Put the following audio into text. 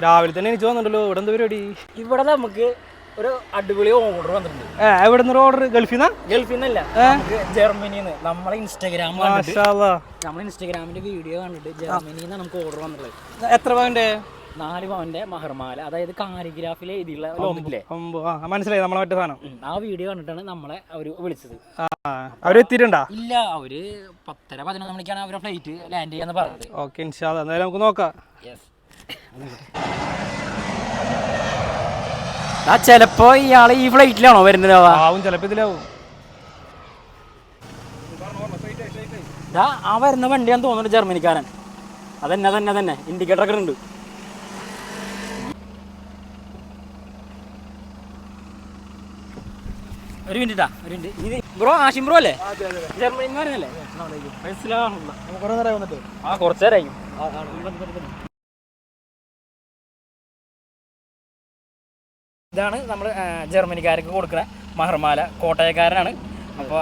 രാവിലെ തന്നെ എനിക്ക് വന്നിട്ടുണ്ടല്ലോ. ഇവിടെ എന്താ പരിപാടി? ഇവിടെ നമുക്ക് ഒരു അടിപൊളി ഓർഡർ വന്നിട്ടുണ്ട്. എവിടെ നിന്ന് ഓർഡർ? ഗൾഫിൽ നിന്നല്ല, ജർമ്മനിന്ന്. നമ്മളെ ഇൻസ്റ്റാഗ്രാമിന്റെ വീഡിയോ കണ്ടിട്ട് ജർമ്മനിയിൽ നിന്ന് നമുക്ക് ഓർഡർ വന്നിട്ടുള്ളത്. എത്ര പവന്റെ? 4 പവന്റെ മഹർമാല, അതായത് കാരിഗ്രാഫിൽ എഴുതിയുള്ള ലോകത്തില്ലേ, മനസ്സിലായി, നമ്മളെ മറ്റേ സാധനം. ആ വീഡിയോ കണ്ടിട്ടാണ് നമ്മളെ അവര് വിളിച്ചത്. അവരെത്തിയിട്ടുണ്ടാ? ഇല്ല, അവര് 10-11 മണിക്കാണ് അവരുടെ ഫ്ലൈറ്റ് ലാൻഡ് ചെയ്യാന്ന് പറഞ്ഞത്. ഓക്കെ, എന്തായാലും നമുക്ക് നോക്കാം. ചിലപ്പോ ഇയാള് ഈ ഫ്ലൈറ്റിലാണോ വരുന്നത്? ആവും, ചിലപ്പോ ഇതിലാവും. ആ വരുന്ന വണ്ടിയാന്ന് തോന്നുന്നു, ജർമ്മനിക്കാരൻ. അതന്നെ ഇൻഡിക്കേറ്റർ ഒക്കെ ഉണ്ട്. ഒരു മിനിറ്റ് ബ്രോ. ആഷിം ബ്രോ അല്ലേ? ജർമ്മനിക്കാരനല്ലേ? കുറച്ചു നേരമായി. ഇതാണ് നമ്മൾ ജർമ്മനിക്കാർക്ക് കൊടുക്കുന്ന മഹർമാല. കോട്ടയക്കാരനാണ്. അപ്പോൾ